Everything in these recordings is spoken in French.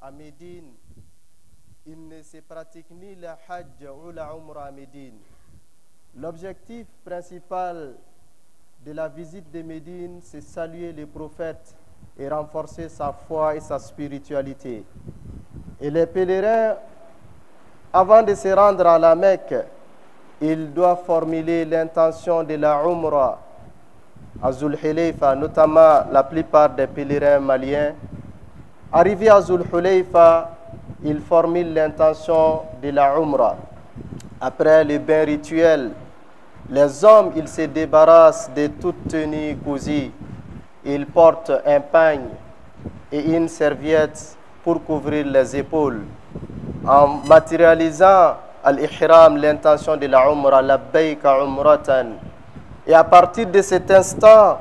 à Médine, il ne se pratique ni le Hajj ou la Umrah à Médine. L'objectif principal de la visite de Médine, c'est saluer les prophètes et renforcer sa foi et sa spiritualité. Et les pèlerins, avant de se rendre à la Mecque, ils doivent formuler l'intention de la Umrah à Zul Hulayfa, notamment la plupart des pèlerins maliens. Arrivés à Zul Hulayfa, ils formulent l'intention de la Umrah. Après le bain rituel, les hommes, ils se débarrassent de toute tenue cousue. Ils portent un pagne et une serviette pour couvrir les épaules. En matérialisant al-ihram, l'intention de la Umrah, labbayka umratan. Et à partir de cet instant,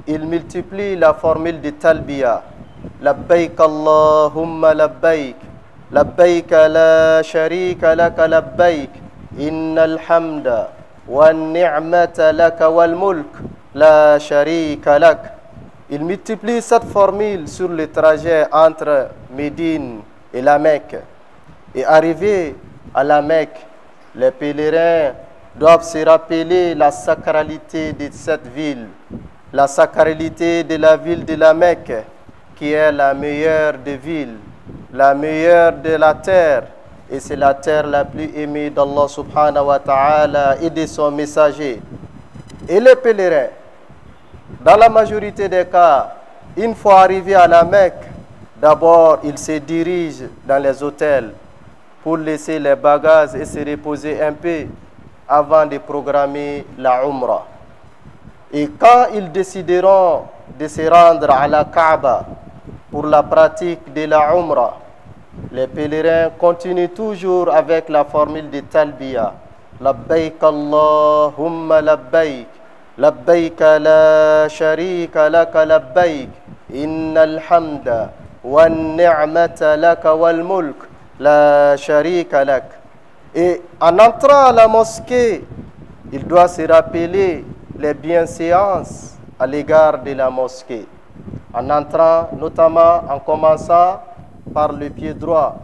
ils multiplient la formule de talbiya. Labbayk Allahumma labbayk. Labbayk la sharika laka labbayk. Innal hamda wan ni'mata laka wal mulk la sharika lak. Ils multiplient cette formule sur le trajet entre Médine et la Mecque. Et arrivé à la Mecque, les pèlerins doivent se rappeler la sacralité de cette ville, la sacralité de la ville de la Mecque, qui est la meilleure des villes, la meilleure de la terre, et c'est la terre la plus aimée d'Allah subhanahu wa ta'ala et de son messager. Et les pèlerins, dans la majorité des cas, une fois arrivés à la Mecque, d'abord ils se dirigent dans les hôtels pour laisser les bagages et se reposer un peu avant de programmer la Umrah. Et quand ils décideront de se rendre à la Kaaba pour la pratique de la Umrah, les pèlerins continuent toujours avec la formule de Talbiya. Labbayk Allahumma labbayk. Labbayk la sharika laka labbayk. Innal hamda wan ni'mata laka wal mulk la sharika lak. Et en entrant à la mosquée, il doit se rappeler les bienséances à l'égard de la mosquée. En entrant, notamment en commençant par le pied droit,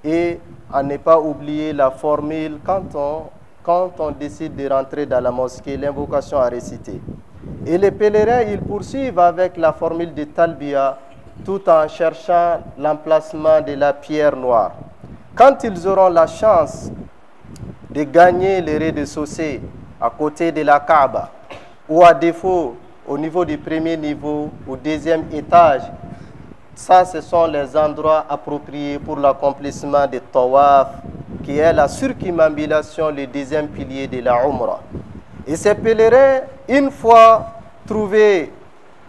et à ne pas oublier la formule quand on décide de rentrer dans la mosquée, l'invocation à réciter. Et les pèlerins, ils poursuivent avec la formule de Talbiya tout en cherchant l'emplacement de la pierre noire. Quand ils auront la chance de gagner le rez-de-chaussée à côté de la Kaaba, ou à défaut au niveau du premier niveau ou deuxième étage, ça ce sont les endroits appropriés pour l'accomplissement du tawaf, qui est la circumambulation, le deuxième pilier de la Umrah. Et ces pèlerins, une fois trouvé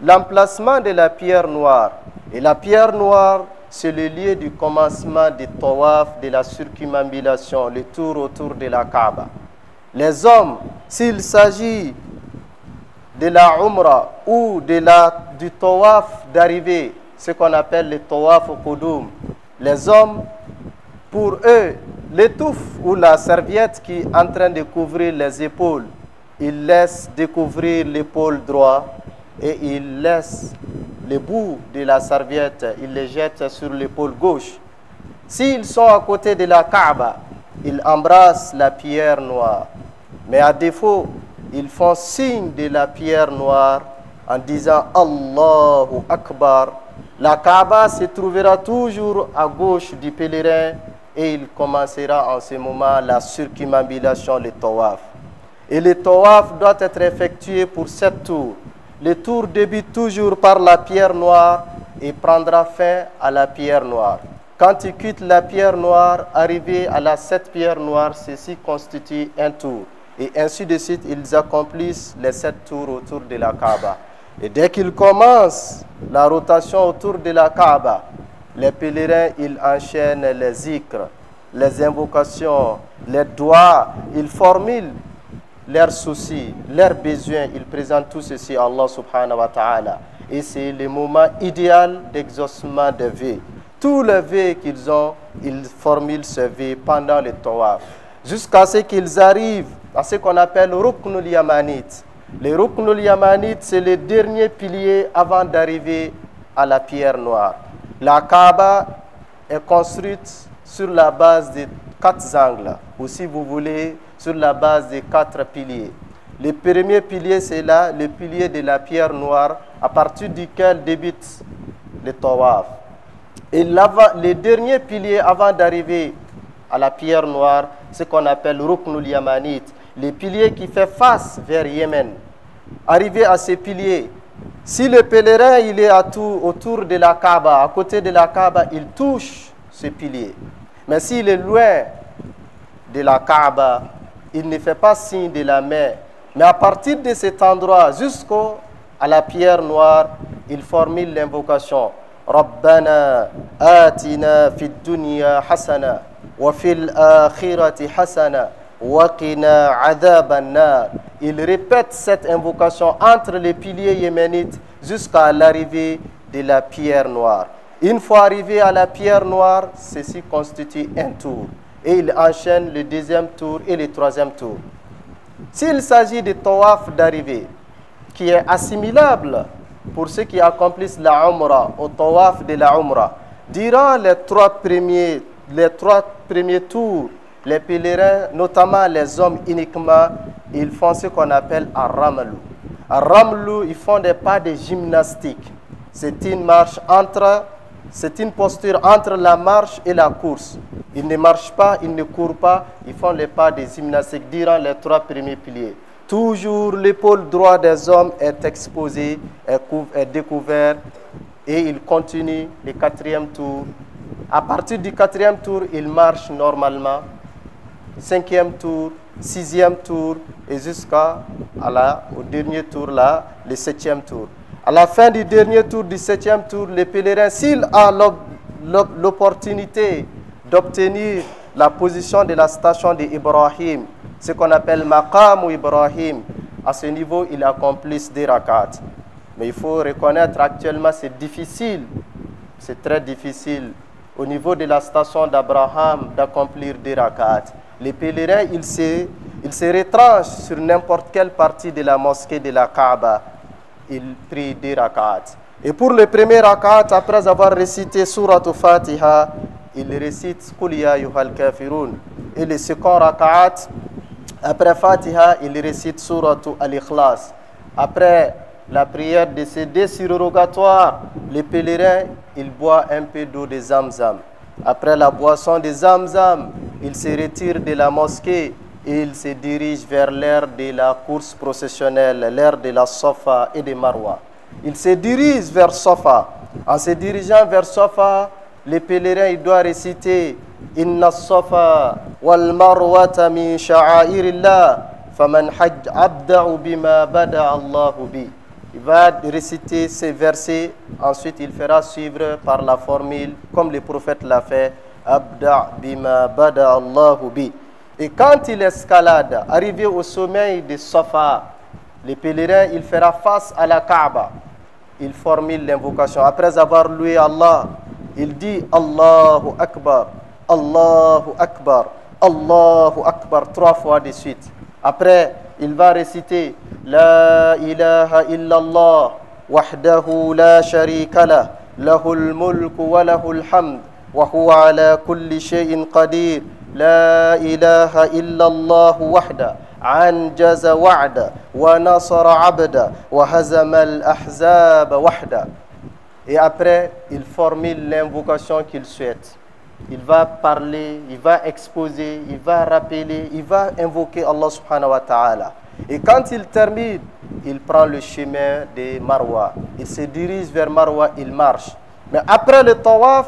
l'emplacement de la pierre noire, et la pierre noire, c'est le lieu du commencement du tawaf, de la circumambulation, le tour autour de la Kaaba. Les hommes, s'il s'agit de la Umrah ou du tawaf d'arrivée, ce qu'on appelle le tawaf au Qudum, les hommes, pour eux, l'étouffe ou la serviette qui est en train de couvrir les épaules, ils laissent découvrir l'épaule droite et ils laissent le bout de la serviette, ils les jettent sur l'épaule gauche. S'ils sont à côté de la Kaaba, ils embrassent la pierre noire. Mais à défaut, ils font signe de la pierre noire en disant Allahu Akbar. La Kaaba se trouvera toujours à gauche du pèlerin et il commencera en ce moment la circumambulation, le tawaf. Et le tawaf doit être effectué pour 7 tours. Le tour débute toujours par la pierre noire et prendra fin à la pierre noire. Quand il quitte la pierre noire, arrivé à la 7e pierre noire, ceci constitue un tour. Et ainsi de suite, ils accomplissent les 7 tours autour de la Kaaba. Et dès qu'ils commencent la rotation autour de la Kaaba, les pèlerins, ils enchaînent les zikrs, les invocations, les doigts, ils formulent leurs soucis, leurs besoins, ils présentent tout ceci à Allah subhanahu wa ta'ala. Et c'est le moment idéal d'exaucement des vœux. Tous les vœux qu'ils ont, ils formulent ces vœux pendant le tawaf. Jusqu'à ce qu'ils arrivent à ce qu'on appelle Ruknul Yamanit. Le Ruknul Yamanit, c'est le dernier pilier avant d'arriver à la pierre noire. La Kaaba est construite sur la base de 4 angles, ou si vous voulez, sur la base de 4 piliers. Le premier pilier, c'est là le pilier de la pierre noire, à partir duquel débute le tawaf. Et le dernier pilier avant d'arriver à la pierre noire, ce qu'on appelle Ruknul Yamanit, le pilier qui fait face vers Yémen. Arrivé à ces piliers, si le pèlerin il est autour de la Kaaba, à côté de la Kaaba, il touche ce pilier. Mais s'il est loin de la Kaaba, il ne fait pas signe de la main. Mais à partir de cet endroit jusqu'à la pierre noire, il formule l'invocation. Rabbana atina fid dunya hasana wa fil akhirati hasana wa qina adhaban nar. Il répète cette invocation entre les piliers yéménites jusqu'à l'arrivée de la pierre noire. Une fois arrivé à la pierre noire, ceci constitue un tour. Et il enchaîne le deuxième tour et le troisième tour. S'il s'agit de tawaf d'arrivée, qui est assimilable pour ceux qui accomplissent la Umrah, au tawaf de la Umrah, durant les trois premiers tours, les pèlerins, notamment les hommes uniquement, ils font ce qu'on appelle un ramlou. Un ramlou, ils font des pas de gymnastique. C'est une posture entre la marche et la course. Ils ne marchent pas, ils ne courent pas, ils font les pas de gymnastique durant les 3 premiers piliers. Toujours l'épaule droite des hommes est exposée, est découverte et ils continuent le 4e tour. À partir du 4e tour, ils marchent normalement. 5e tour, 6e tour et au dernier tour, là, le 7e tour. À la fin du dernier tour, du 7e tour, les pèlerins, s'ils ont l'opportunité d'obtenir la position de la station d'Ibrahim, ce qu'on appelle Maqam ou Ibrahim, à ce niveau, ils accomplissent des rakats. Mais il faut reconnaître actuellement, c'est difficile, c'est très difficile au niveau de la station d'Abraham d'accomplir des rakats. Les pèlerins, ils se retranchent sur n'importe quelle partie de la mosquée de la Kaaba. Ils prient des rakats. Et pour le premier rakat, après avoir récité Surat Fatiha, il récite Qul ya ayyuhal kafirun. Et le second rakat, après Fatiha, il récite Surat Al-Ikhlas. Après la prière de ces 2 surrogatoires, les pèlerins, ils boivent un peu d'eau de Zamzam. Après la boisson de Zamzam, ils se retirent de la mosquée et ils se dirigent vers l'ère de la course processionnelle, l'ère de la Safa et de Marwa. Ils se dirigent vers Safa. En se dirigeant vers Safa, les pèlerins ils doivent réciter Inna Safa wal Marwata min sha'airillah faman hajj abda'u bima bada Allahu bi. Il va réciter ces versets, ensuite il fera suivre par la formule, comme le prophète l'a fait, Abda' bima bada Allahu bi. Et quand il escalade, arrivé au sommet de Safa, les pèlerins, il fera face à la Kaaba. Il formule l'invocation. Après avoir loué Allah, il dit Allahu Akbar, Allahu Akbar, Allahu Akbar 3 fois de suite. Après, il va réciter La ilaha illallah, wahdahu la sharika lah, lahul mulku wa lahul hamd, wa huwa ala kulli shay'in qadir. لا إله إلا الله وحده أنجز وعده ونصر عبده وهزم الأحزاب وحده. Et après, il formule l'invocation qu'il souhaite. Il va parler, il va exposer, il va rappeler, il va invoquer Allah subhanahu wa ta'ala. Et quand il termine, il prend le chemin de Marwa. Il se dirige vers Marwa, il marche. Mais après le tawaf,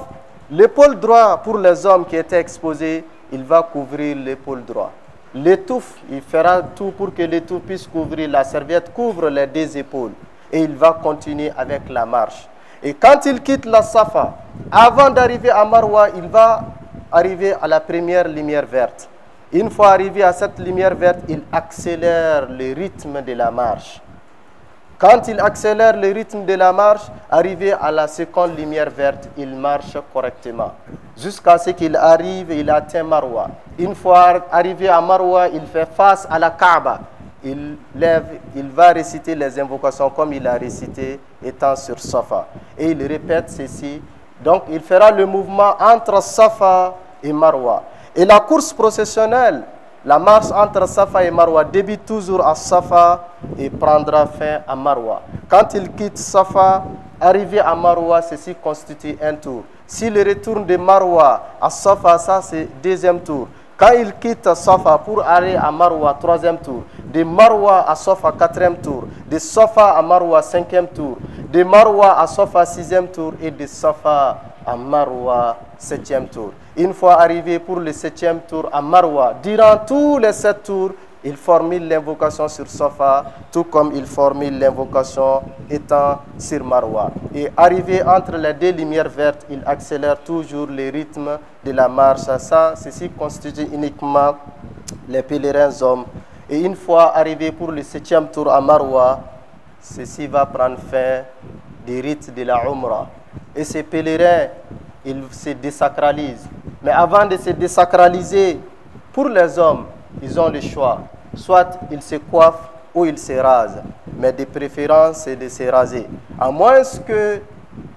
l'épaule droite pour les hommes qui étaient exposés, il va couvrir l'épaule droite. L'étouffe, il fera tout pour que l'étouffe puisse couvrir, la serviette couvre les 2 épaules. Et il va continuer avec la marche. Et quand il quitte la Safa, avant d'arriver à Marwa, il va arriver à la première lumière verte. Une fois arrivé à cette lumière verte, il accélère le rythme de la marche. Quand il accélère le rythme de la marche, arrivé à la seconde lumière verte, il marche correctement. Jusqu'à ce qu'il arrive, il atteint Marwa. Une fois arrivé à Marwa, il fait face à la Kaaba. Il va réciter les invocations comme il a récité étant sur Safa. Et il répète ceci Donc, il fera le mouvement entre Safa et Marwa. Et la course processionnelle, la marche entre Safa et Marwa débute toujours à Safa et prendra fin à Marwa. Quand il quitte Safa, arrivé à Marwa, ceci constitue un tour. S'il retourne de Marwa à Safa, ça c'est deuxième tour. Quand il quitte Safa pour aller à Marwa, troisième tour. De Marwa à Safa, quatrième tour. De Safa à Marwa, cinquième tour. De Marwa à Safa, sixième tour. Et de Safa à Marwa, septième tour. Une fois arrivé pour le septième tour à Marwa, durant tous les 7 tours, il formule l'invocation sur Safa, tout comme il formule l'invocation étant sur Marwa. Et arrivé entre les deux lumières vertes, il accélère toujours le rythme de la marche. Ça, ceci constitue uniquement les pèlerins hommes. Et une fois arrivé pour le 7e tour à Marwa, ceci va prendre fin des rites de la Umrah. Et ces pèlerins, ils se désacralisent. Mais avant de se désacraliser, pour les hommes, ils ont le choix. Soit ils se coiffent ou ils se rasent. Mais de préférence, c'est de se raser. À moins que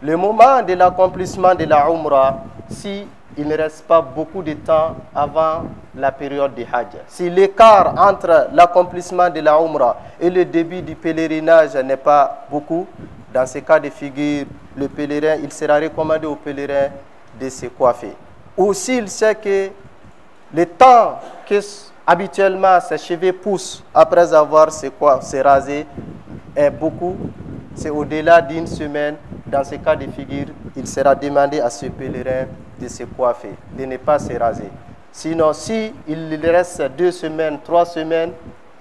le moment de l'accomplissement de la Umrah, si il ne reste pas beaucoup de temps avant la période du Hajj. Si l'écart entre l'accomplissement de la Umrah et le début du pèlerinage n'est pas beaucoup, dans ce cas de figure, le pèlerin, il sera recommandé au pèlerin de se coiffer. Ou s'il sait que le temps que habituellement ses cheveux poussent après avoir se rasé est beaucoup, c'est au-delà d'une semaine. Dans ce cas de figure, il sera demandé à ce pèlerin de se coiffer, de ne pas se raser. Sinon, si il reste 2 semaines, 3 semaines,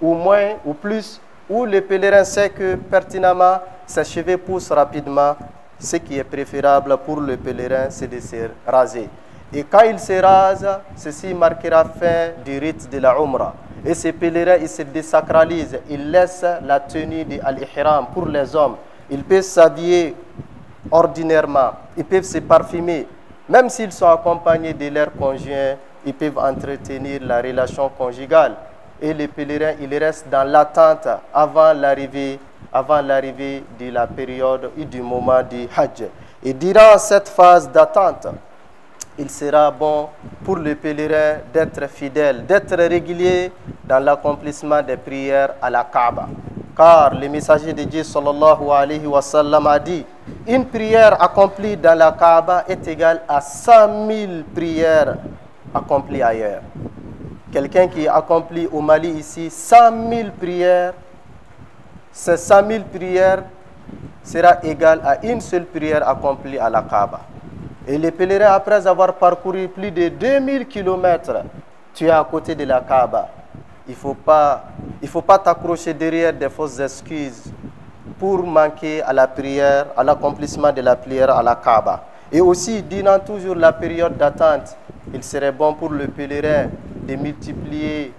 ou moins, ou plus, où le pèlerin sait que pertinemment ses cheveux poussent rapidement, ce qui est préférable pour le pèlerin, c'est de se raser. Et quand il se rase, ceci marquera fin du rite de la Umrah. Et ces pèlerins, ils se désacralisent, ils laissent la tenue de Al-Ihram pour les hommes. Ils peuvent s'habiller ordinairement, ils peuvent se parfumer. Même s'ils sont accompagnés de leurs conjoints, ils peuvent entretenir la relation conjugale. Et les pèlerins, ils restent dans l'attente avant l'arrivée de la période et du moment du Hajj. Et durant cette phase d'attente, il sera bon pour le pèlerin d'être fidèle, d'être régulier dans l'accomplissement des prières à la Kaaba. Car le messager de Dieu sallallahu alayhi wa sallam a dit, une prière accomplie dans la Kaaba est égale à 100 000 prières accomplies ailleurs. Quelqu'un qui accomplit au Mali ici 100 000 prières, ces 100 000 prières sera égale à une seule prière accomplie à la Kaaba. Et les pèlerins, après avoir parcouru plus de 2000 km, tu es à côté de la Kaaba. Il ne faut pas t'accrocher derrière des fausses excuses pour manquer à la prière, à l'accomplissement de la prière à la Kaaba. Et aussi, durant toujours la période d'attente, il serait bon pour le pèlerin de multiplier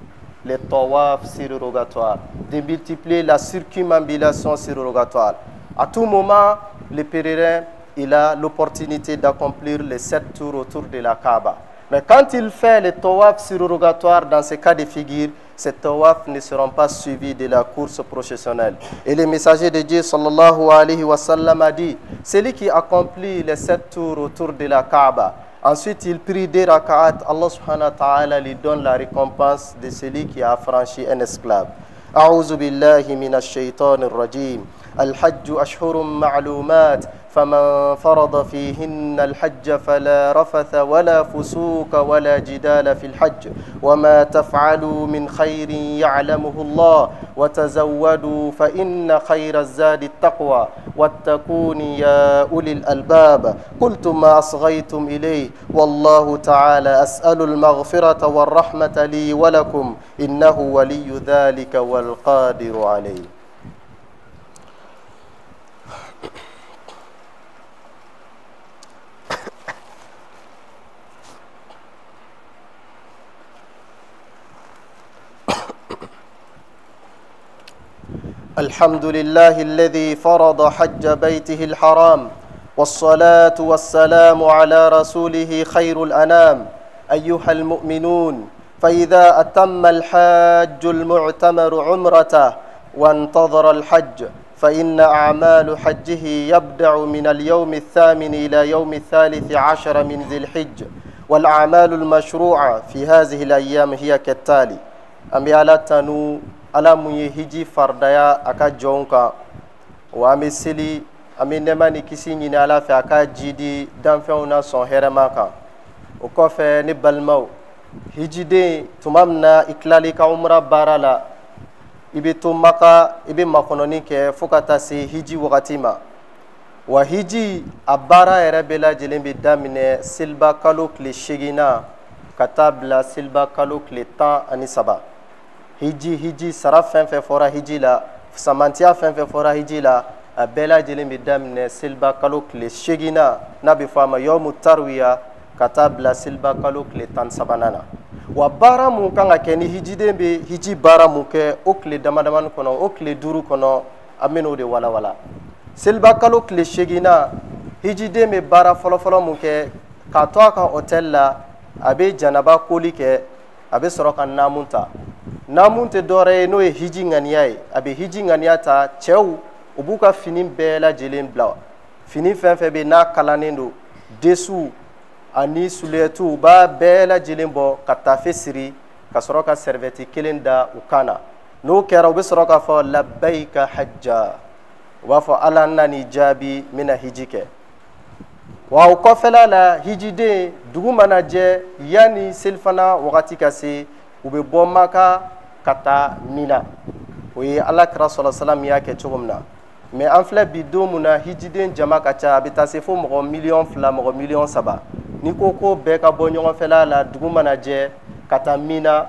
les tawaf surrogatoires, de multiplier la circumambulation surrogatoire. À tout moment, le pèlerin, il a l'opportunité d'accomplir les 7 tours autour de la Kaaba. Mais quand il fait les tawaf surrogatoires dans ces cas de figure, ces tawaf ne seront pas suivis de la course processionnelle. Et le messager de Dieu sallallahu alayhi wa sallam a dit, celui qui accomplit les 7 tours autour de la Kaaba, ensuite il prie des raka'at, Allah subhanahu wa ta'ala lui donne la récompense de celui qui a affranchi un esclave. A'udhu billahi minash shaitanir rajim. الحج أشهر معلومات فمن فرض فيهن الحج فلا رفث ولا فسوق ولا جدال في الحج وما تفعلوا من خير يعلمه الله وتزودوا فإن خير الزاد التقوى واتقون يا أولي الألباب قلتم ما أصغيتم إليه والله تعالى أسأل المغفرة والرحمة لي ولكم إنه ولي ذلك والقادر عليه. الحمد لله الذي فرض حج بيته الحرام والصلاة والسلام على رسوله خير الأنام أيها المؤمنون فإذا أتم الحاج المعتمر عمرته وانتظر الحج فإن أعمال حجه يبدأ من اليوم الثامن إلى يوم الثالث عشر من ذي الحج والأعمال المشروعة في هذه الأيام هي كالتالي أمي على تنو على ميهجي فردايا أكا جونكا وأمي سلي أمي نماني كسي نينالا في أكا جيدي دانفعونا سون هرماكا وكوفي نبالمو هجي دي تمامنا إكلالي كعمرة بارالا ibe to maka ibe makononi ke fokata se hiji wakati ma wa hiji abara yɛrɛ bɛɛ lajɛlen bɛ daminɛ seliba kalo tile 8 ka taa bila seliba kalo tile 13 hiji sara fɛn fɛn fɔra hiji la samantiya fɛn fɛn fɔra hiji la a bɛɛ lajɛlen bɛ daminɛ seliba kalo tile 8 n'a bɛ fɔ a ma yawmu tarwiya ka taa bila seliba kalo tile 13 na wa baara mun kan ka kɛ ni hijiden bɛ hiji baara mun kɛ o tile damadamani kɔnɔ o tile 5 kɔnɔ an bɛ n'o de walawala seliba kalo tile 8 hijiden bɛ baara fɔlɔfɔlɔ mun kɛ k'a to a ka hôtel la a bɛ janaba koli kɛ a bɛ sɔrɔ ka naamu ta naamu tɛ dɔwɛrɛ ye n'o ye hiji ŋaniya ye a bɛ hiji ŋaniya ta cɛw u b'u ka fini bɛɛ lajɛlen bila fini fɛn fɛn bɛ n'a kalannen don desuw ani suliyɛtu u b'a bɛɛ lajɛlen bɔ ka taafe siri ka sɔrɔ ka sɛrivɛti kelen da u kan na n'o kɛra u bɛ sɔrɔ k'a fɔ labayika hajja u b'a fɔ ala n na nin jaabi n bɛna hiji kɛ wa o kɔfɛla la hijiden dugu mana jɛ yanni selifana wagati ka se u bɛ bɔ maka ka taa mina o ye alakira sɔlɔ salam y'a kɛ cogo min na mais an filɛ bi don mun na hijiden jama ka ca a bɛ taa se fo mɔgɔ 2,000,000 mɔgɔ 3,000,000 ni ko bɛɛ ka bɔ ɲɔgɔn fɛla la dugu mana jɛ ka taa mina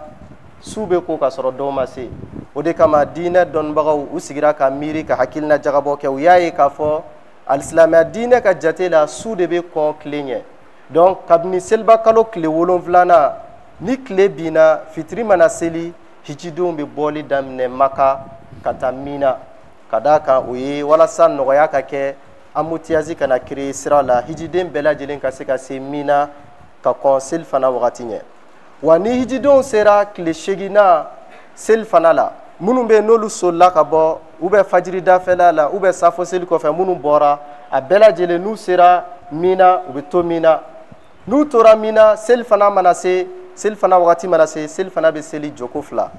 su bɛ ko ka sɔrɔ dɔw ma se o de kama diinɛ dɔnnibagaw u sigira ka miiri ka hakilina jagabɔ kɛ u y'a ye k'a fɔ alisilamɛya diinɛ ka jate la su de bɛ kɔn tile ɲɛ donc kabini seliba kalo tile 7 ni tile binna fitiri mana seli hijidenw bɛ bɔli daminɛ maka ka taa mina ka d'a kan o ye walasa nɔgɔya ka kɛ embouteillage kana créer sira la hijiden bɛɛ lajɛlen ka se ka se mina ka kɔn selifana wagati ɲɛ wa ni hijidenw sera tile 8 selifana la minnu bɛ n'olu solila ka bɔ u bɛ fajiri dafɛla la u bɛ safo seli kɔfɛ minnu bɔra a bɛɛ lajɛlen n'u sera mina u bɛ to mina n'u tora mina selifana wagati mana se selifana bɛ seli joko 2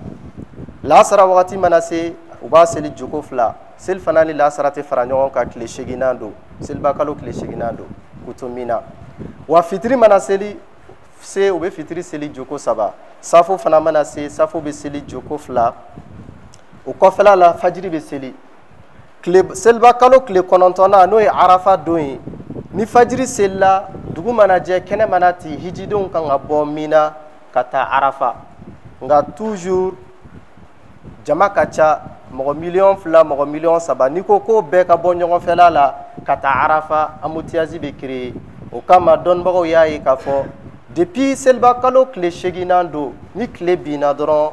lasara wagati mana se u b'a seli joko 2 selifana ni lasara tɛ fara ɲɔgɔn kan tile 8 don seliba kalo tile 8 don k'u to mina wa fitiri mana seli se u bɛ fitiri seli joko 3 safo fana mana se safo bɛ seli joko 2 o kɔfɛla la fajiri bɛ seli seliba kalo tile 9 n'o ye arafa don ye ni fajiri selila dugu mana jɛ kɛnɛ mana ti hijidenw kan ka bɔ mina ka taa arafa nka toujours jama ka ca mɔgɔ 2,000,000 mɔgɔ 3,000,000 ni ko bɛɛ ka bɔ ɲɔgɔn fɛla la ka taa arafa embouteillage bɛ créer o kama dɔnnibagaw y'a ye k'a fɔ depuis seliba kalo tile 8 don ni tile binna dɔrɔn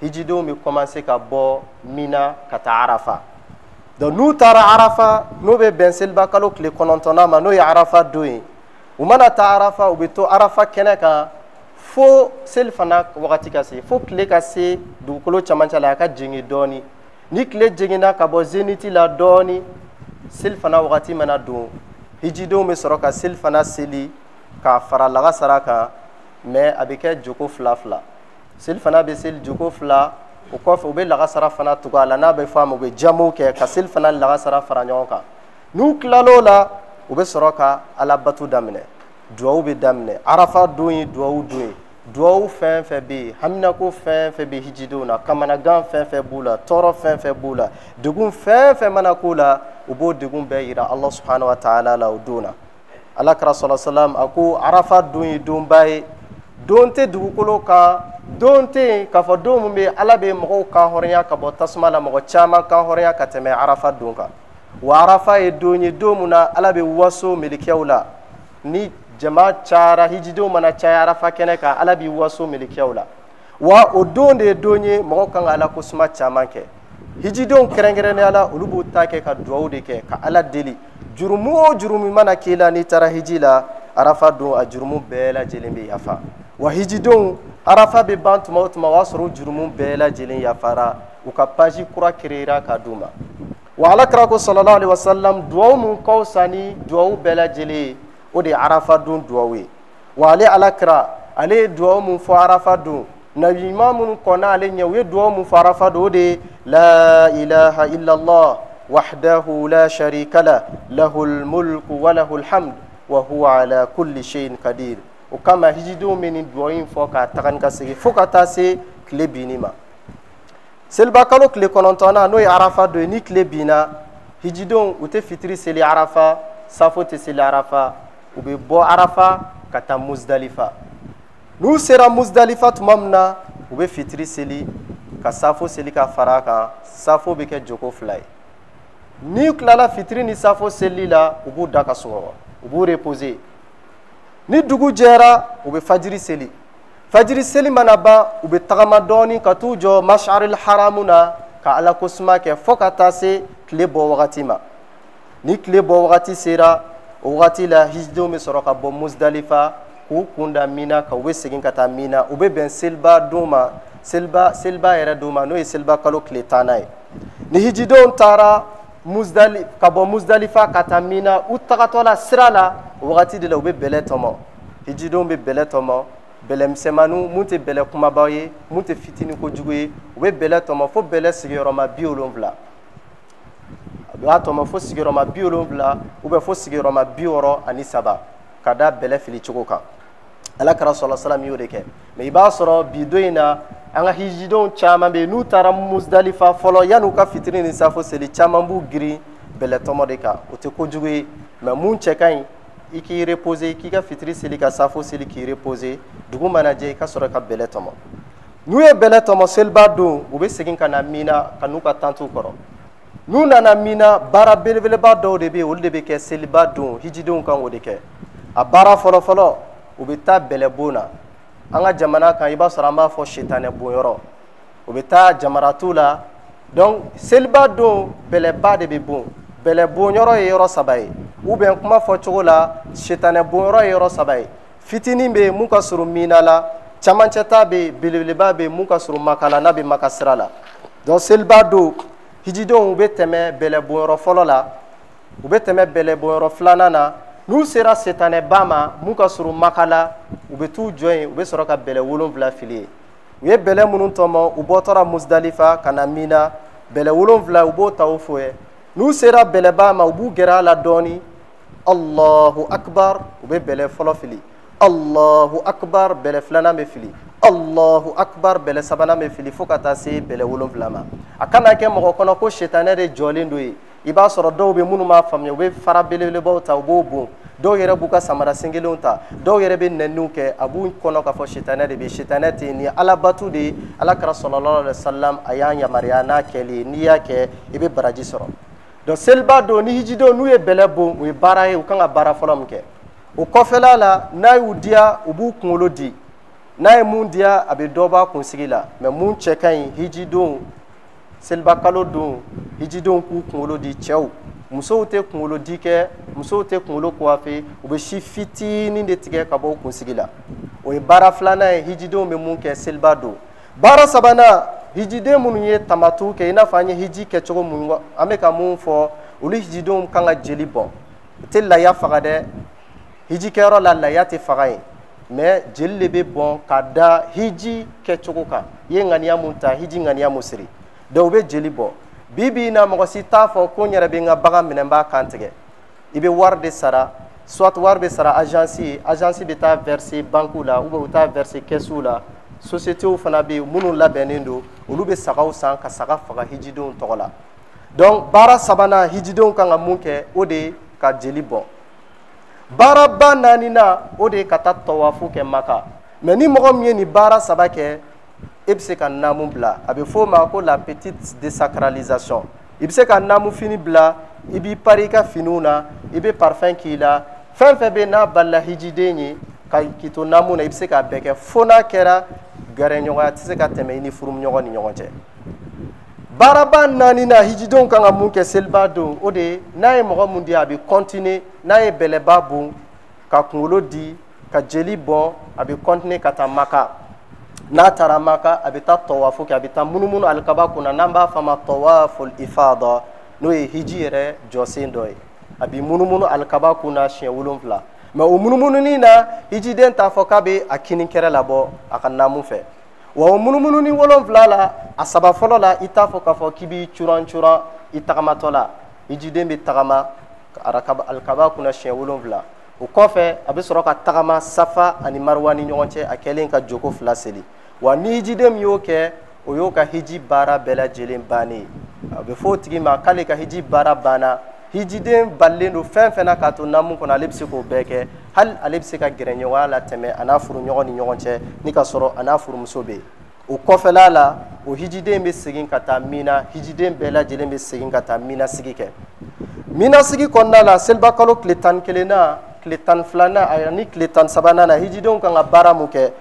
hijidenw bɛ commencer ka bɔ mina ka taa arafa donc n'u taara arafa n'o bɛ bɛn seliba kalo tile 9 ma n'o ye arafa don ye u mana taa arafa u bɛ to arafa kɛnɛ kan fo selifana wagati ka se fo tile ka se dugukolo camancɛ la a ka jɛngɛ dɔɔni ni tile jɛngɛna ka bɔ zeniti la dɔɔni selifana wagati mana don hijidenw bɛ sɔrɔ ka selifana seli k'a fara lagasara kan mais a bɛ kɛ joko 2 selifana bɛ seli joko 2 o kɔfɛ u bɛ lagasara fana tugu a la n'a bɛ fɔ a ma u bɛ jamuw kɛ ka selifana lagasara fara ɲɔgɔn kan n'u tilal'o la u bɛ sɔrɔ ka alabato daminɛ duwawu bɛ daminɛ arafa don ye duwawu don ye duwawu fɛn fɛn bɛ yen haminako fɛn fɛn bɛ hijidenw na kamanagan fɛn fɛn b'u la tɔɔrɔ fɛn fɛn b'u la degun fɛn fɛn mana k'u la u b'o degun bɛɛ yira ala subhanahu wa ta'ala la o don na alakira sɔlɔ salam a ko arafa don ye donba ye don tɛ dugukolo kan don tɛ yen k'a fɔ don min bɛ ala bɛ mɔgɔw kan hɔrɔnya ka bɔ tasuma la mɔgɔ caman kan hɔrɔnya ka tɛmɛ arafa don kan wa arafa ye don ye don min na ala bɛ waso melikɛw la ni jama cayara hijidenw mana caya arafa kɛnɛ kan ala b'i waso melikɛw la wa o don de ye don ye mɔgɔw kan ka ala ko suma caman kɛ hijidenw kɛrɛnkɛrɛnnenya la olu b'u ta kɛ ka duwawu de kɛ ka ala deli jurumu o jurumu mana k'i la n'i taara hiji la arafa don a jurumu bɛɛ lajɛlen bɛ yafa wa hijidenw arafa bɛ ban tuma o tuma o y'a sɔrɔ o jurumu bɛɛ lajɛlen yafara u ka paji kura créera ka d'u ma wa alakira ko sallallahu alaihi wasallam duwawu mun kaw sani duwawu bɛɛ lajɛlen o de arafa don duwawu ye wa ale alakira ale ye duwawu mun fɔ arafa don nabi ɲuman minnu kɔnna ale ɲɛ u ye duwawu mun fɔ arafa don o de la ilaha illallah wahdahu la sharika lah lahul mulku wa lahul hamd wa huwa ala kulli shay'in qadir. O kama hijidenw bɛ nin duwawu in fɔ k'a taga ni ka segin fo ka taa se tile binni ma. Seliba kalo tile 9nan n'o ye arafa don ye ni tile binna hijidenw u tɛ fitiri seli arafa safo tɛ seli arafa u bɛ bɔ arafa ka taa muzdalifa. N'u sera muzdalifa tuma min na u bɛ fitiri seli ka safo seli ka fara a kan safo bɛ kɛ joko 2 ye. N'i tilala fitiri ni safo seli la u b'u da ka sunɔgɔ u b'u reposer. Ni dugu jɛra u bɛ fajiri seli. Fajiri seli mana ban u bɛ tagama dɔɔni ka t'u jɔ mash'aril haramu na ka ala ko suma kɛ fo ka taa se tile bɔ wagati ma. Ni tile bɔ wagati sera o wagati la hijidenw bɛ sɔrɔ ka bɔ muzdalifa k'u kunda mina ka u bɛ segin ka taa mina u bɛ bɛn seliba don ma seliba yɛrɛ don ma n'o ye seliba kalo tile 10nan ye. Ni hijidenw taara ka bɔ muzdalifa ka taa mina u tagatɔ la sira la o wagati de la u bɛ bɛlɛ tɔmɔ hijidenw bɛ bɛlɛ tɔmɔ bɛlɛ misɛnmaninw mun tɛ bɛlɛ kumabaw ye mun tɛ fitinin kojugu ye u bɛ bɛlɛ tɔmɔ fo bɛlɛ sigiyɔrɔma 70 a b'a tɔmɔ fo sigiyɔrɔma 70 ubiyɛn fo sigiyɔrɔma 63 ka da bɛlɛ fili cogo kan. Alakira sallallahu alaihi wasallam y'o de kɛ mais i b'a sɔrɔ bi don in na an ka hijidenw caman bɛ yen n'u taara muzdalifa fɔlɔ yan'u ka fitiri ni safo seli caman b'u girin bɛlɛ tɔmɔ de kan o tɛ kojugu ye mais mun cɛ ka ɲi i k'i reposer k'i ka fitiri seli ka safo seli k'i reposer dugu mana jɛ i ka sɔrɔ ka bɛlɛ tɔmɔ. N'u ye bɛlɛ tɔmɔ seliba don u bɛ segin ka na mina ka n'u ka tantiw kɔrɔ. N'u nana mina baara belebeleba dɔw de bɛ yen olu de bɛ kɛ seliba don hijidenw kan o de kɛ. A baara fɔlɔ u bɛ taa bɛlɛbon na an ka jamana kan i b'a sɔrɔ an b'a fɔ sitanɛ bonyɔrɔ u bɛ taa jamaratu la donc seliba don bɛlɛba de bɛ bon bɛlɛ bonyɔrɔ ye yɔrɔ 3 ye ubiyɛn kuma fɔ cogo la sitanɛ bonyɔrɔ ye yɔrɔ 3 ye fitinin bɛ mun ka surun mina la camancɛta bɛ belebeleba bɛ mun ka surun makala n'a bɛ maka sira la donc seliba don hijidenw u bɛ tɛmɛ bɛlɛ bonyɔrɔ fɔlɔ la u bɛ tɛmɛ bɛlɛ bonyɔrɔ 2nan na n'u sera sitanɛba ma mun ka surun makala u bɛ t'u jɔ yen u bɛ sɔrɔ ka bɛlɛ 7 fili ye u ye bɛlɛ minnu tɔmɔ u bɔtɔra muzdalifa ka na mina bɛlɛ 7 u b'o ta o fo ye n'u sera bɛlɛba ma u b'u gɛrɛ a la dɔɔni Allahu akbar u bɛ bɛlɛ fɔlɔ fili Allahu akbar bɛlɛ 2nan bɛ fili Allahu akbar bɛlɛ 3nan bɛ fili fo ka taa se bɛlɛ 7 ma a kana kɛ mɔgɔ kɔnɔ ko sitanɛ de jɔlen do ye i b'a sɔrɔ dɔw bɛ minnu m'a faamuya u bɛ fara belebelebaw ta u b'o bon dɔw yɛrɛ b'u ka samara senkelenw ta dɔw yɛrɛ bɛ nɛniw kɛ a b'u kɔnɔ k'a fɔ sitanɛ de bɛ sitanɛ tɛ nin ye alabatu de ye alakira sallallahu alaihi wasallam a y'an yamaruya n'a kɛli ye n'i y'a kɛ i bɛ baraji sɔrɔ donc seliba don ni hijidenw n'u ye bɛlɛ bon o ye baara ye u kan ka baara fɔlɔ min kɛ o kɔfɛla la n'a y'u diya u b'u kunkolo di n'a ye mun diya a bɛ dɔ bɔ a kunsigi la mais mun cɛ ka ɲi hijidenw seliba kalo don hijidenw k'u kunkolo di cɛw musow tɛ kunkolo di kɛ musow tɛ kunkolo coiffer u bɛ si fitinin de tigɛ ka bɔ u kunsigi la o ye baara 2nan ye hijidenw bɛ mun kɛ seliba don baara 3nan hijiden minnu ye tamatu kɛ i n'a fɔ an ye hiji kɛcogo mun an bɛ ka mun fɔ olu hijidenw kan ka jeli bɔn u tɛ laya faga dɛ hiji kɛyɔrɔ la laya tɛ faga yen mais jeli de bɛ bɔn ka da hiji kɛcogo kan i ye ŋaniya mun ta hiji ŋaniya mun siri donc u bɛ jeli bɔ bibi na mɔgɔ si t'a fɔ ko n yɛrɛ bɛ n ka bagan minɛ n b'a kan tigɛ i bɛ wari de sara soit wari bɛ sara agence ye agence bɛ taa verser banque la ou bien u taa verser caisse la sociétés fana bɛ yen minnu labɛnnen don olu bɛ sagaw san ka saga faga hijidenw tɔgɔ la donc baara 3nan hijidenw kan ka mun kɛ o de ye ka jeli bɔn baaraba 4nan o de ye ka taa tawafu kɛ maka mais ni mɔgɔ min ye nin baara 3 kɛ i bɛ se ka naamu bila a bɛ f'o ma ko la petite désacralisation i bɛ se ka naamu fini bila i b'i pari i ka finiw na i bɛ parfum k'i la fɛn fɛn bɛ n'a balila hijiden ye k'i to naamu na i bɛ se k'a bɛɛ kɛ fo n'a kɛra gɛrɛɲɔgɔnya tɛ se ka tɛmɛ i ni furumuɲɔgɔn ni ɲɔgɔn cɛ baaraba 4nan hijidenw kan ka mun kɛ seliba don o de ye n'a ye mɔgɔ mun di a bɛ continuer n'a ye bɛlɛba bon ka kunkolo di ka jeli bɔn a bɛ continuer ka taa maka n'a taara maka a bɛ taa tawafu kɛ a bɛ taa munumunu alikaba kunna n'an b'a fɔ a ma tawaful ifada n'o ye hiji yɛrɛ jɔsen dɔ ye a bi munumunu alikaba kunna siɲɛ 7 mais o munumununin na hijiden t'a fɔ k'a bɛ a kinikɛrɛ labɔ a ka naamu fɛ wa o munumununin 7 la a 3 fɔlɔ la i t'a fɔ k'a fɔ k'i b'i curan i tagamatɔ la hijiden bɛ tagama alikaba kunna siɲɛ 7 o kɔfɛ a bɛ sɔrɔ ka tagama safa ani maruwa ni ɲɔgɔn cɛ a kɛlen ka joko 2 seli wa ni hijiden min y'o kɛ o y'o ka hiji baara bɛɛ lajɛlen bannen ye a bɛ fɔ o tigi ma k'ale ka hiji baara banna hijiden balilen don fɛn fɛn na k'a to naamu kɔnɔ ale bɛ se k'o bɛɛ kɛ hali ale bɛ se ka gɛrɛɲɔgɔnya la tɛmɛ a n'a furuɲɔgɔn ni ɲɔgɔn cɛ ni ka sɔrɔ a n'a furumuso bɛ yen o kɔfɛla la o hijiden bɛ segin ka taa mina hijiden bɛɛ lajɛlen bɛ segin ka taa mina sigi kɛ mina sigi kɔnɔna la selibakalo tile 11nan tile 12nan ani tile 13nan na hijidenw kan ka baara mun kɛ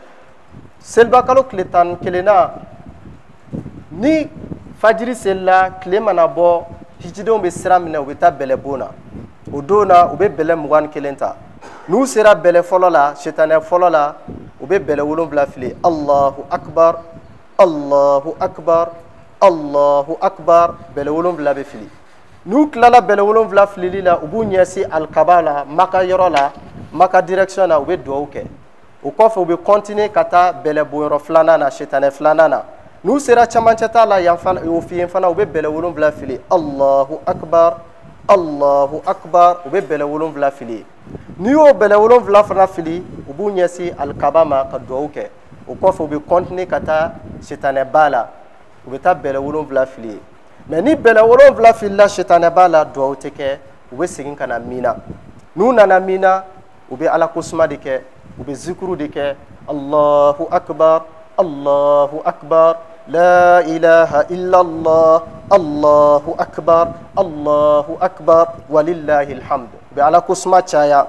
selibakalo tile 11nan ni fajiri selila tile mana bɔ hijidenw bɛ sira minɛ u bɛ taa bɛlɛbon na o don na u bɛ bɛlɛ 21 ta n'u sera bɛlɛ fɔlɔ la sitanɛ fɔlɔ la u bɛ bɛlɛ 7 fili Allahu akbar Allahu akbar Allahu akbar bɛlɛ 7 bɛ fili n'u tilala bɛlɛ 7 filili la u b'u ɲɛsin alikaba la Maka yɔrɔ la Maka direction na u bɛ dugawu kɛ o kɔfɛ u bɛ continuer ka taa bɛlɛ bonyɔrɔ 2nan na sitanɛ 2nan na n'u sera camancɛta la yan fana o fiyen fana u bɛ bɛlɛ 7 fili Allahu akbar Allahu akbar u bɛ bɛlɛ 7 fili n'i y'o bɛlɛ 7 fana fili u b'u ɲɛsin alikaba ma ka dugawu kɛ o kɔfɛ u bɛ continuer ka taa sitanɛba la u bɛ taa bɛlɛ 7 fili mais ni bɛlɛ 7 filila sitanɛba la dugawu tɛ kɛ u bɛ segin ka na mina n'u nana mina u bɛ ala kosuma de kɛ u bɛ zikuru de kɛ Allahu akbar Allahu akbar La ilaha illallah Allahu akbar Allahu akbar walillahi alhamd u bɛ ala kosuma caya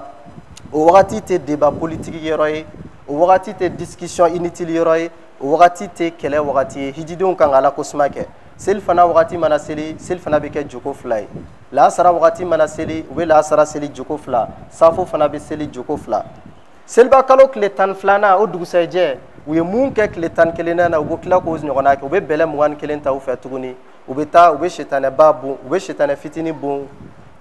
o wagati tɛ débat politique yɔrɔ ye o wagati tɛ discussion inutile yɔrɔ ye o wagati tɛ kɛlɛ wagati ye hijidenw kan ka ala kosuma kɛ seli fana wagati mana seli seli fana bɛ kɛ joko 2 ye lahasara wagati mana seli u bɛ lahasara seli joko 2 safo fana bɛ seli joko 2 selibakalo tile 12nan o dugusɛjɛ u ye mun kɛ tile 11nan na u bɛ tila k'o ɲɔgɔnna kɛ u bɛ bɛlɛ 21 ta u fɛ tuguni u bɛ taa u bɛ sitanɛba bon u bɛ sitanɛ fitinin bon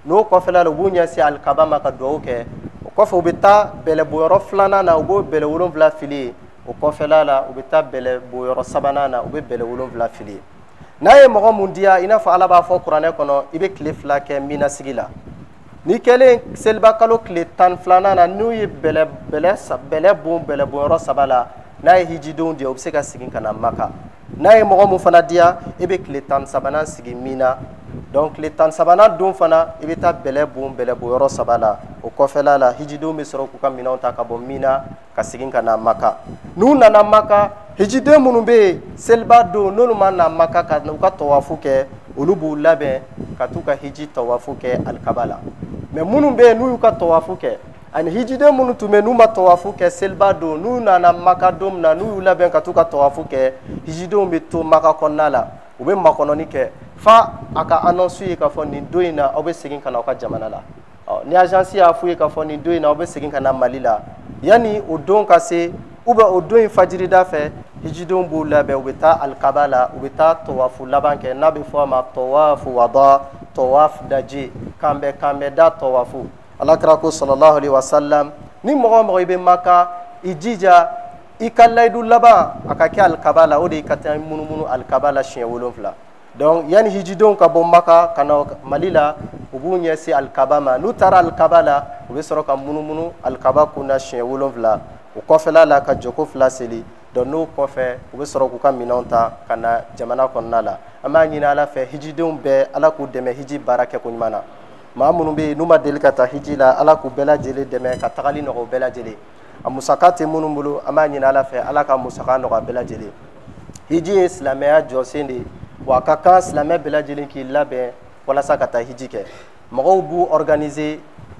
n'o kɔfɛla la u b'u ɲɛsin alikaba ma ka dugawu kɛ o kɔfɛ u bɛ taa bɛlɛ bonyɔrɔ 2nan na u b'o bɛlɛ 7 fili o kɔfɛla la u bɛ taa bɛlɛ bonyɔrɔ 3nan na u bɛ bɛlɛ 7 fili n'a ye mɔgɔ mun diya i n'a fɔ ala b'a fɔ kuranɛ kɔnɔ i bɛ tile 2 kɛ mina sigi la ni kɛlen selibakalo tile 12nan na n'u ye bɛlɛ bonyɔrɔ 3 la n'a ye hijidenw diya u bɛ se ka segin ka na Maka n'a ye mɔgɔ mun fana diya i bɛ tile 13nan sigi mina donc tile 13nan don fana i bɛ taa bɛlɛ bonyɔrɔ 3 la o kɔfɛla la hijidenw bɛ sɔrɔ k'u ka minɛnw ta ka bɔ mina ka segin ka na Maka n'u nana Maka hijiden minnu bɛ yen seliba don n'olu ma na Maka ka u ka tawafu kɛ olu b'u labɛn ka t'u ka hiji tawafu kɛ alikaba la mais minnu bɛ yen n'u y'u ka tawafu kɛ ani hijiden minnu tun bɛ yen n'u ma tawafu kɛ seliba don n'u nana Maka don min na n'u y'u labɛn ka t'u ka tawafu kɛ hijidenw bɛ to Maka kɔnɔna la u bɛ makɔnɔni kɛ fa a ka annonce ye k'a fɔ nin don in na aw bɛ segin ka na aw ka jamana la ni agence y'a f'u ye k'a fɔ nin don in na aw bɛ segin ka na Mali la yanni o don ka se ou bien o don in fajirida fɛ hijidenw b'u labɛn u bɛ taa alikaba la u bɛ taa tawafu laban kɛ n'a bɛ fɔ a ma tawafu wada tawaf daje kanbɛ da tawafu alakira ko sallallahu alaihi wasallam ni mɔgɔ o mɔgɔ i bɛ Maka i jija i ka layidu laban a ka kɛ alikaba la o de ye ka taa munumunu alikaba la siɲɛ 7 donc yanni hijidenw ka bɔ Maka ka na Mali la u b'u ɲɛsin alikaba ma n'u taara alikaba la u bɛ sɔrɔ ka munumunu alikaba kunna siɲɛ 7 o kɔfɛla la ka joko 2 seli donc n'o kɔfɛ u bɛ sɔrɔ k'u ka minɛnw ta ka na jamana kɔnɔna la an b'a ɲini ala fɛ hijidenw bɛɛ ala k'u dɛmɛ hiji baara kɛ ko ɲuman na maa minnu bɛ yen n'u ma deli ka taa hiji la ala k'u bɛɛ lajɛlen dɛmɛ ka tagali nɔgɔ u bɛɛ lajɛlen a musaka tɛ minnu bolo an b'a ɲini ala fɛ ala ka musaka nɔgɔ a bɛɛ lajɛlen hiji ye silamɛya jɔsen de ye wa a ka kan silamɛ bɛɛ lajɛlen k'i labɛn walasa ka taa hiji kɛ mɔgɔw b'u organiser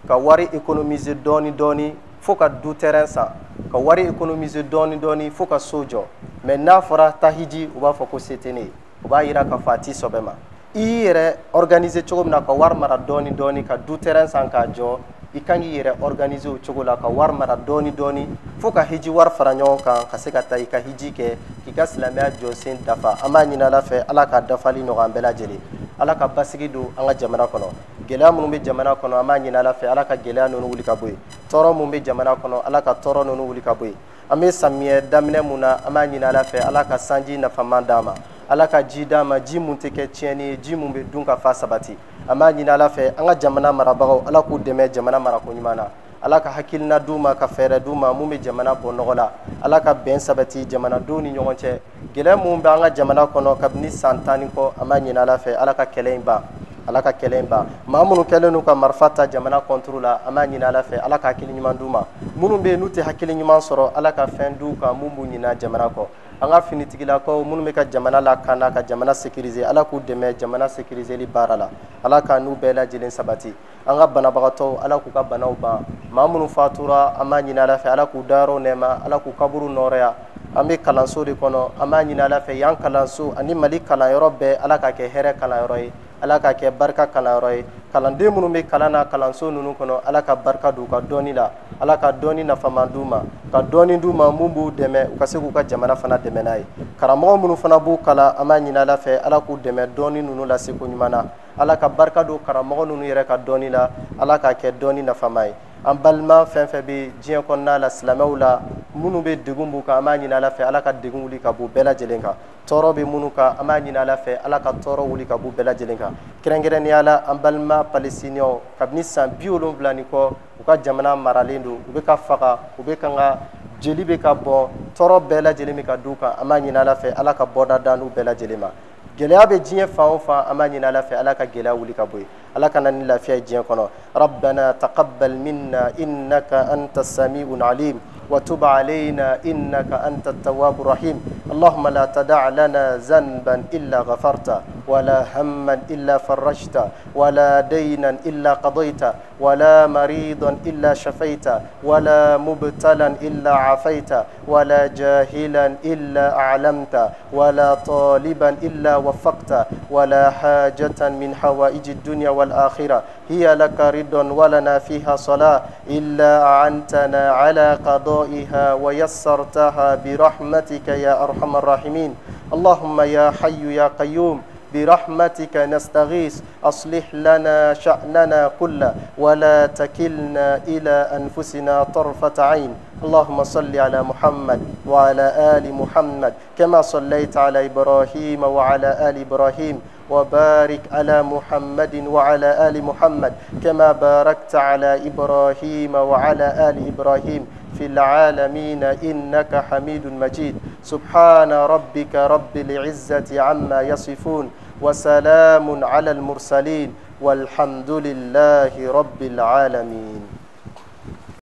ka wari économiser dɔɔni fo ka du terrain san ka wari économiser dɔɔni fo ka so jɔ mais n'a fɔra taa hiji u b'a fɔ ko se tɛ ne ye u b'a yira ka fɔ a t'i sɔbɛ ma i y'i yɛrɛ organiser cogo min na ka wari mara dɔɔni ka du terrain san k'a jɔ i kan k'i yɛrɛ organiser o cogo la ka wari mara dɔɔni fo ka hiji wari fara ɲɔgɔn kan ka se ka taa i ka hiji kɛ k'i ka silamɛya jɔsen dafa an b'a ɲini ala fɛ ala ka dafali nɔgɔya an bɛɛ lajɛlen ala ka basigi don an ka jamana kɔnɔ gɛlɛya minnu bɛ jamana kɔnɔ an b'a ɲini ala fɛ ala ka gɛlɛya ninnu wuli ka bɔ yen tɔɔrɔ min bɛ jamana kɔnɔ ala ka tɔɔrɔ ninnu wuli ka bɔ yen an bɛ samiyɛ daminɛ mun na an b'a ɲini ala fɛ ala ka sanji nafaman d'an ma ala ka ji d'an ma ji mun tɛ kɛ tiɲɛni ye ji mun bɛ dun ka fa sabati an b'a ɲini ala fɛ an ka jamana marabagaw ala k'u dɛmɛ jamana marako ɲuman na ala ka hakilina d'u ma ka fɛɛrɛ d'u ma mun bɛ jamana bɔ nɔgɔ la ala ka bɛn sabati jamanadenw ni ɲɔgɔn cɛ gɛlɛya mun bɛ an ka jamana kɔnɔ kabini san 10 ni kɔ an b'a ɲini ala fɛ ala ka kɛlɛ in ban ala ka kɛlɛ in ban maa minnu kɛlen n'u ka marifa ta jamana kɔnturu la an b'a ɲini ala fɛ ala ka hakili ɲuman d'u ma minnu bɛ yen n'u tɛ hakili ɲuman sɔrɔ ala ka fɛn d'u kan mun b'u ɲina jamana kɔ an ka finitigilakaw minnu bɛ ka jamana lakana ka jamana sécuriser ala k'u dɛmɛ jamana sécuriseli baara la ala ka n'u bɛɛ lajɛlen sabati an ka banabagatɔw ala k'u ka banaw ban maa minnu fatura an b'a ɲini ala fɛ ala k'u dayɔrɔ nɛɛma ala k'u kaburu nɔrɔya an bɛ kalanso de kɔnɔ an b'a ɲini ala fɛ yan kalanso ani mali kalanyɔrɔ bɛɛ ala ka kɛ hɛrɛ kalanyɔrɔ ye ala ka kɛ barika kalanyɔrɔ ye kalanden minnu bɛ kalan na kalanso ninnu kɔnɔ ala ka barika d'u ka dɔnni la ala ka dɔnni nafama d'u ma ka dɔnni d'u ma mun b'u dɛmɛ u ka se k'u ka jamana fana dɛmɛ n'a ye karamɔgɔ minnu fana b'u kalan an b'a ɲini ala fɛ ala k'u dɛmɛ dɔnni ninnu la seko ɲuman na ala ka barika don karamɔgɔ ninnu yɛrɛ ka dɔnni la ala ka kɛ dɔnni nafama ye an balima fɛn fɛn bɛ diɲɛ kɔnɔna la silamɛw la minnu bɛ degun b'u kan an b'a ɲini ala fɛ ala ka degun wuli ka b'u bɛɛ lajɛlen kan tɔɔrɔ bɛ minnu kan an b'a ɲini ala fɛ ala ka tɔɔrɔ wuli ka b'u bɛɛ lajɛlen kan kɛrɛnkɛrɛnnenya la an balima palestiniyɛnw kabini san 70 ni kɔ u ka jamana maralen don u bɛ ka faga u bɛ kan ka jeli bɛ ka bɔn tɔɔrɔ bɛɛ lajɛlen bɛ ka d'u kan an b'a ɲini ala fɛ ala ka bɔda da n'u bɛɛ lajɛlen ma gɛlɛya bɛ diɲɛ fan o fan an b'a ɲini ala fɛ ala ka gɛlɛya wuli ka bɔ yen ala ka na ni lafiya ye diɲɛ kɔnɔ rabbana taqabbal minna innaka anta sami'un alim وتب علينا إنك أنت التواب الرحيم اللهم لا تدع لنا ذنبا إلا غفرته ولا هما إلا فرجته ولا دينا إلا قضيته ولا مريضا إلا شفيته ولا مبتلا إلا عافيته ولا جاهلا إلا أعلمته ولا طالبا إلا وفقته ولا حاجة من حوائج الدنيا والآخرة هي لك رضا ولنا فيها صلاة إلا أعنتنا على قضائها ويسرتها برحمتك يا أرحم الراحمين اللهم يا حي يا قيوم برحمتك نستغيث أصلح لنا شأننا كله ولا تكلنا إلى أنفسنا طرفة عين اللهم صل على محمد وعلى آل محمد كما صليت على إبراهيم وعلى آل إبراهيم وبارك على محمد وعلى آل محمد كما باركت على إبراهيم وعلى آل إبراهيم في العالمين إنك حميد مجيد سبحان ربك رب العزة عما يصفون وسلام على المرسلين والحمد لله رب العالمين.